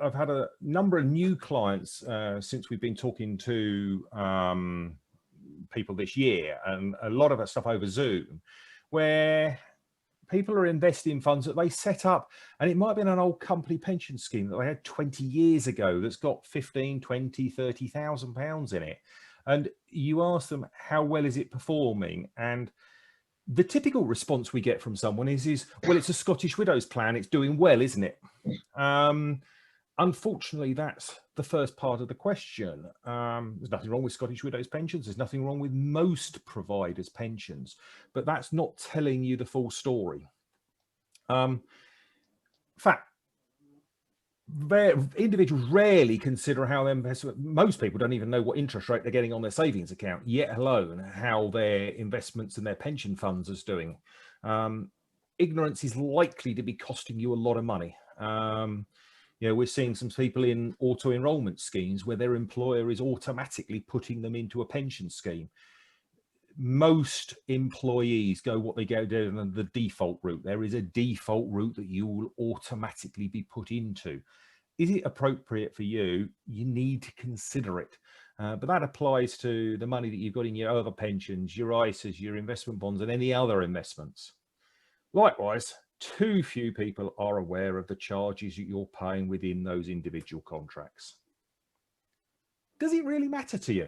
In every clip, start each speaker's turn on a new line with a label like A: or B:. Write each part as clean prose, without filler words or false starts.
A: I've had a number of new clients since we've been talking to people this year, and a lot of that stuff over Zoom, where people are investing funds that they set up, and it might have been an old company pension scheme that they had 20 years ago that's got 15, 20, 30,000 pounds in it. And you ask them, how well is it performing? And the typical response we get from someone is well, it's a Scottish Widows plan, it's doing well, isn't it? Unfortunately, that's the first part of the question. There's nothing wrong with Scottish Widows pensions. There's nothing wrong with most providers' pensions, but that's not telling you the full story. In fact, individuals rarely consider how their investment. Most people don't even know what interest rate they're getting on their savings account, yet alone how their investments and their pension funds is doing. Ignorance is likely to be costing you a lot of money. We're seeing some people in auto enrollment schemes where their employer is automatically putting them into a pension scheme. Most employees go the default route. There is a default route that you will automatically be put into. Is it appropriate for you? You need to consider it. But that applies to the money that you've got in your other pensions, your ISAs, your investment bonds, and any other investments. Likewise, too few people are aware of the charges that you're paying within those individual contracts. Does it really matter to you?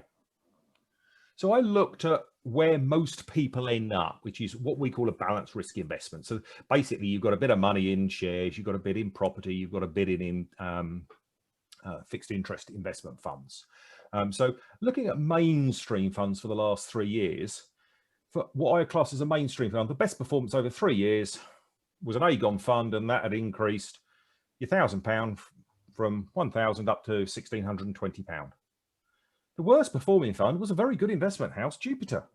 A: So I looked at where most people end up, which is what we call a balanced risk investment. So basically, you've got a bit of money in shares, you've got a bit in property, you've got a bit in fixed interest investment funds. So looking at mainstream funds for the last 3 years, for what I class as a mainstream fund, the best performance over 3 years was an Aegon fund, and that had increased your £1,000 from 1,000 up to £1,620. The worst performing fund was a very good investment house, Jupiter,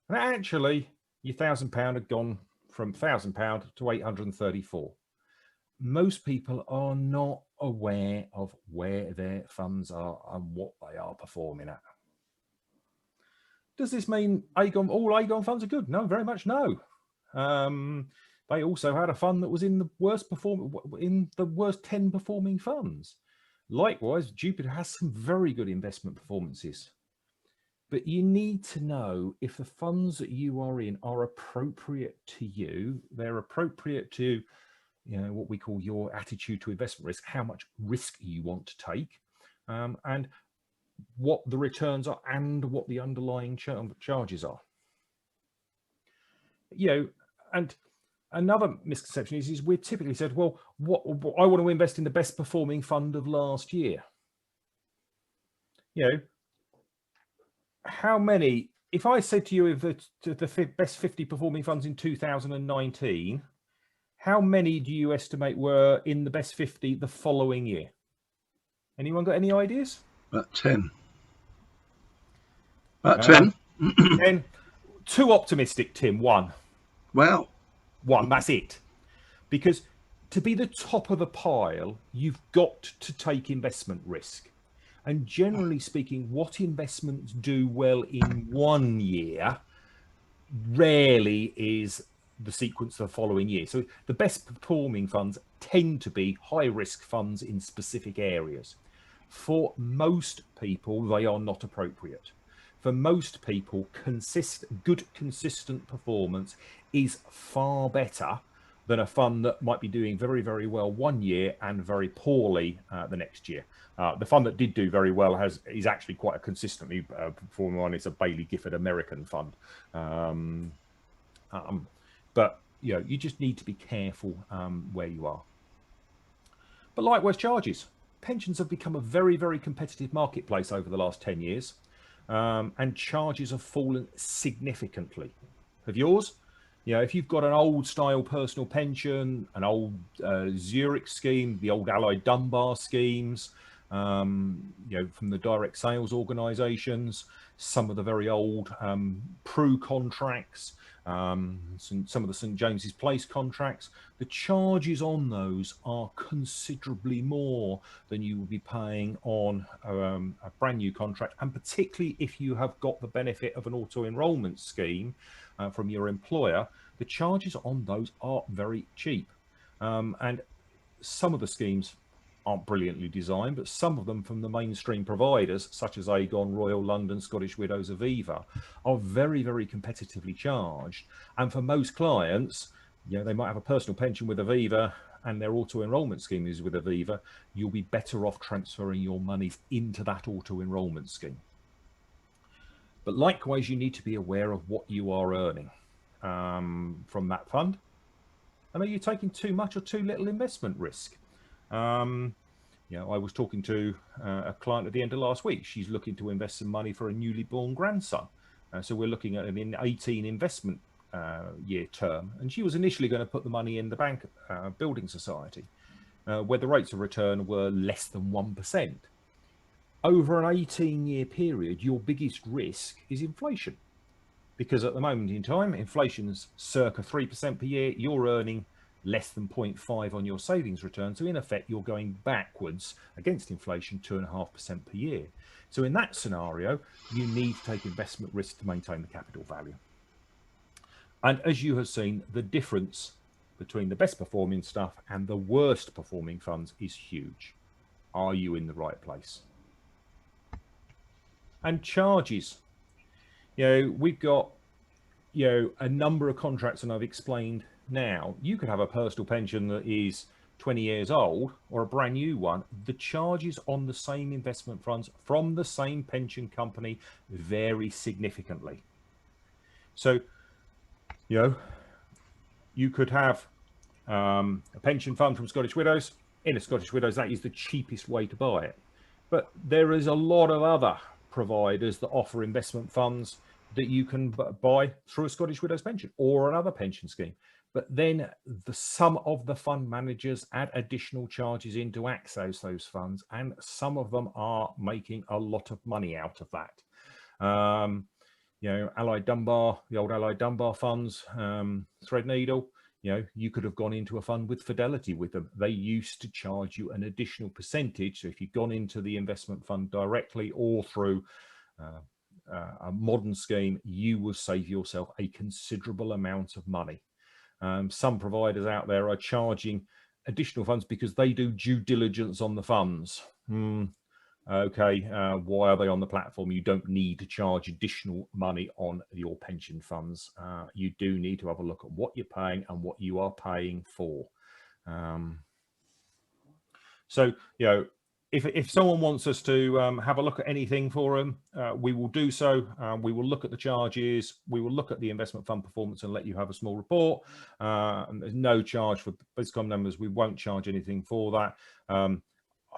A: and actually your £1,000 had gone from £1,000 to 834. Most people are not aware of where their funds are and what they are performing at. Does this mean all Aegon funds are good? No, very much no. They also had a fund that was in the worst 10 performing funds. Likewise, Jupiter has some very good investment performances. But you need to know if the funds that you are in are appropriate to you. They're appropriate to, what we call your attitude to investment risk, how much risk you want to take, and what the returns are and what the underlying charges are. And another misconception is we're typically said, well, I want to invest in the best performing fund of last year. How many, if I said to you the best 50 performing funds in 2019, how many do you estimate were in the best 50 the following year? Anyone got any ideas?
B: About 10. About 10.
A: 10. Too optimistic, Tim. 1.
B: Wow.
A: 1, that's it. Because to be the top of the pile, you've got to take investment risk. And generally speaking, what investments do well in 1 year rarely is the sequence of the following year. So the best performing funds tend to be high risk funds in specific areas. For most people, they are not appropriate. For most people, good consistent performance is far better than a fund that might be doing very, very well 1 year and very poorly the next year. The fund that did do very well is actually quite a consistently performing one. It's a Bailey Gifford American fund. But you just need to be careful where you are. But likewise, charges. Pensions have become a very, very competitive marketplace over the last 10 years. And charges have fallen significantly. Have yours? If you've got an old style personal pension, an old Zurich scheme, the old Allied Dunbar schemes, from the direct sales organisations, some of the very old Pru contracts, some of the St James's Place contracts, the charges on those are considerably more than you will be paying on a brand new contract, and particularly if you have got the benefit of an auto enrolment scheme from your employer, the charges on those are very cheap. And some of the schemes aren't brilliantly designed, but some of them from the mainstream providers, such as Aegon, Royal London, Scottish Widows, Aviva, are very, very competitively charged. And for most clients, you know, they might have a personal pension with Aviva and their auto enrolment scheme is with Aviva. You'll be better off transferring your monies into that auto enrolment scheme. But likewise, you need to be aware of what you are earning from that fund. And are you taking too much or too little investment risk? You know, I was talking to a client at the end of last week. She's looking to invest some money for a newly born grandson. So we're looking at an 18 investment year term. And she was initially going to put the money in the bank building society, where the rates of return were less than 1%. Over an 18-year period, your biggest risk is inflation. Because at the moment in time, inflation's circa 3% per year. You're earning less than 0.5 on your savings return. So in effect, you're going backwards against inflation 2.5% per year. So in that scenario, you need to take investment risk to maintain the capital value. And as you have seen, the difference between the best performing stuff and the worst performing funds is huge. Are you in the right place? And charges. You know, we've got, you know, a number of contracts, and I've explained now, you could have a personal pension that is 20 years old or a brand new one. The charges on the same investment funds from the same pension company vary significantly. So, you know, you could have a pension fund from Scottish Widows. In a Scottish Widows, that is the cheapest way to buy it. But there is a lot of other providers that offer investment funds that you can buy through a Scottish Widows pension or another pension scheme. But then some of the fund managers add additional charges in to access those funds, and some of them are making a lot of money out of that. You know, Allied Dunbar, the old Allied Dunbar funds, Threadneedle, you know, you could have gone into a fund with Fidelity with them. They used to charge you an additional percentage. So if you've gone into the investment fund directly or through a modern scheme, you will save yourself a considerable amount of money. Some providers out there are charging additional funds because they do due diligence on the funds. Okay, why are they on the platform? You don't need to charge additional money on your pension funds. You do need to have a look at what you're paying and what you are paying for. So, you know, if someone wants us to have a look at anything for them, we will do so. We will look at the charges. We will look at the investment fund performance and let you have a small report. And there's no charge for BizCom numbers. We won't charge anything for that. I'm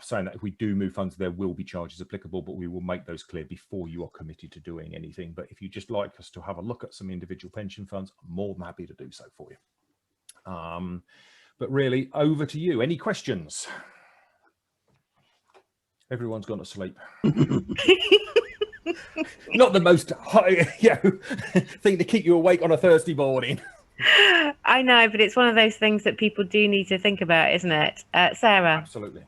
A: saying that if we do move funds, there will be charges applicable, but we will make those clear before you are committed to doing anything. But if you just like us to have a look at some individual pension funds, I'm more than happy to do so for you. But really, over to you. Any questions? Everyone's gone to sleep. Not the most thing to keep you awake on a Thursday morning.
B: I know, but it's one of those things that people do need to think about, isn't it? Sarah?
A: Absolutely.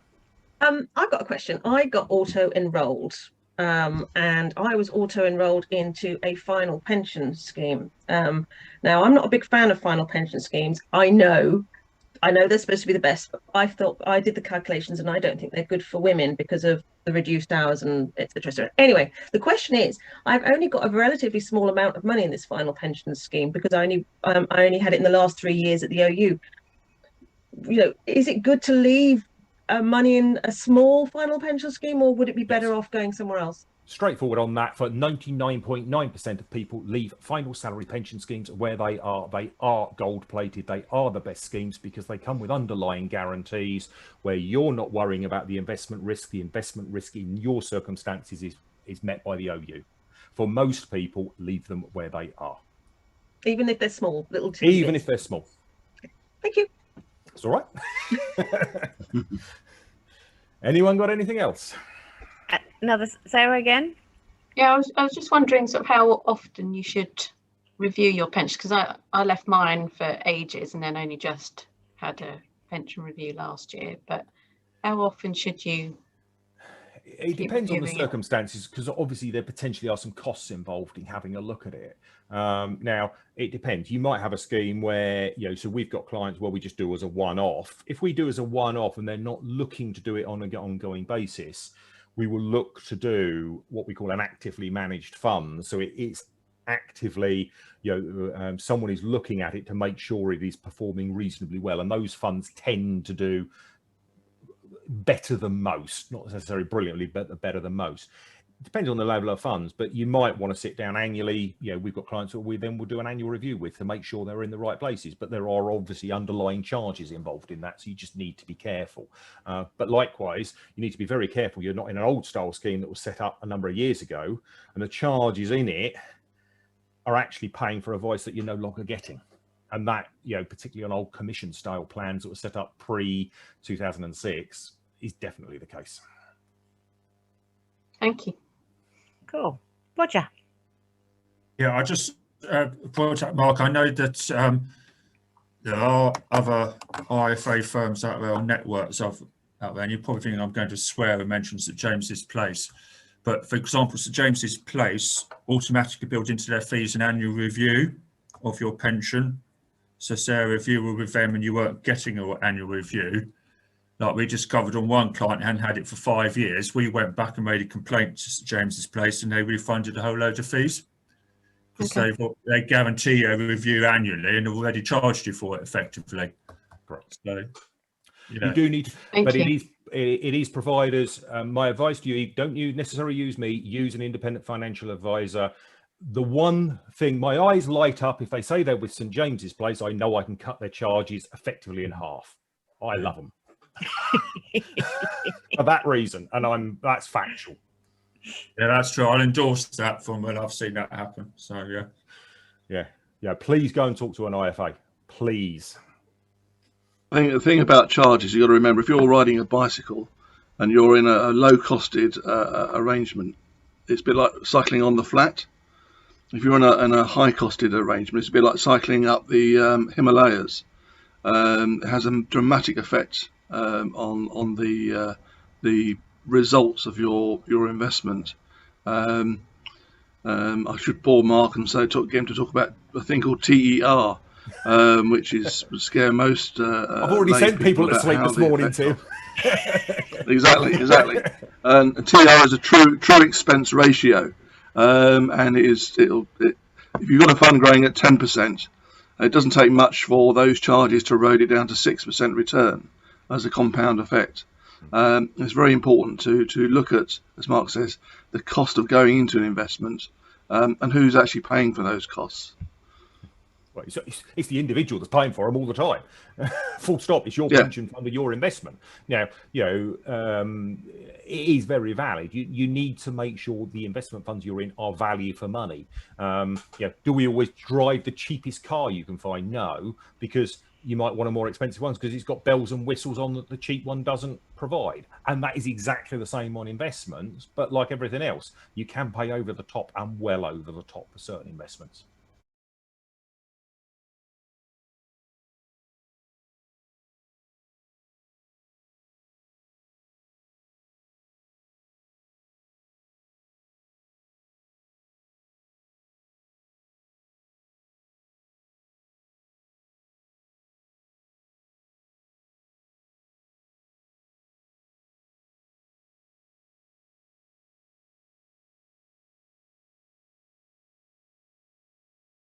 C: I've got a question. I got auto-enrolled, and I was auto-enrolled into a final pension scheme. Now, I'm not a big fan of final pension schemes. I know they're supposed to be the best, but I thought I did the calculations and I don't think they're good for women because of the reduced hours and etc. Anyway, the question is, I've only got a relatively small amount of money in this final pension scheme because I only had it in the last 3 years at the OU. You know, is it good to leave money in a small final pension scheme, or would it be better off going somewhere else?
A: Straightforward on that. For 99.9% of people, leave final salary pension schemes where they are gold plated. They are the best schemes because they come with underlying guarantees where you're not worrying about the investment risk. The investment risk in your circumstances is met by the OU. For most people, leave them where they are.
C: Even if they're small, little tidbits.
A: Even if they're small.
C: Okay. Thank you.
A: It's all right. Anyone got anything else?
B: Another Sarah again?
D: Yeah, I was just wondering sort of how often you should review your pension, because I left mine for ages and then only just had a pension review last year. But how often should you
A: It depends on the circumstances, because obviously there potentially are some costs involved in having a look at it. Now, it depends. You might have a scheme where, so we've got clients where we just do as a one-off. If we do as a one-off and they're not looking to do it on an ongoing basis, we will look to do what we call an actively managed fund. So it's actively, someone is looking at it to make sure it is performing reasonably well. And those funds tend to do better than most, not necessarily brilliantly, but better than most. It depends on the level of funds, but you might want to sit down annually. We've got clients that we then will do an annual review with to make sure they're in the right places, but there are obviously underlying charges involved in that, so you just need to be careful. But likewise, you need to be very careful you're not in an old style scheme that was set up a number of years ago and the charges in it are actually paying for advice that you're no longer getting. And that, particularly on old commission style plans that were set up pre-2006 is definitely the case.
D: Thank you.
B: Cool. Roger.
E: Yeah, I just brought up, Mark, I know that there are other IFA firms out there, or networks out there, and you're probably thinking I'm going to swear and mention St James's Place. But for example, St James's Place automatically built into their fees an annual review of your pension. So Sarah, if you were with them and you weren't getting an annual review, like we discovered on one client hadn't had it for 5 years, we went back and made a complaint to St James's Place and they refunded a whole load of fees. Because they guarantee you a review annually and have already charged you for it effectively.
A: Correct.
E: So,
A: you do need to, but it is providers. My advice to you, don't you necessarily use me, use an independent financial advisor. The one thing, my eyes light up if they say they're with St James's Place, I know I can cut their charges effectively in half. I love them. For that reason, and that's factual.
E: Yeah, that's true. I'll endorse that from when I've seen that happen. So
A: yeah. Please go and talk to an IFA, please.
F: I think the thing about charges, you got to remember, if you're riding a bicycle and you're in a low-costed arrangement, it's a bit like cycling on the flat. If you're in a high-costed arrangement, it's a bit like cycling up the Himalayas. It has a dramatic effect on the results of your investment. I should bore Mark and get him to talk about a thing called TER, which would scare most.
A: I've already sent people to sleep this morning too.
F: Exactly. And TER is a true expense ratio, and if you've got a fund growing at 10%, it doesn't take much for those charges to erode it down to 6% return as a compound effect. It's very important to look at, as Mark says, the cost of going into an investment and who's actually paying for those costs.
A: Well, it's the individual that's paying for them all the time. Full stop. It's your pension fund with your investment. Now, it is very valid. You need to make sure the investment funds you're in are value for money. Do we always drive the cheapest car you can find? No, because you might want a more expensive one because it's got bells and whistles on that the cheap one doesn't provide. And that is exactly the same on investments. But like everything else, you can pay over the top and well over the top for certain investments.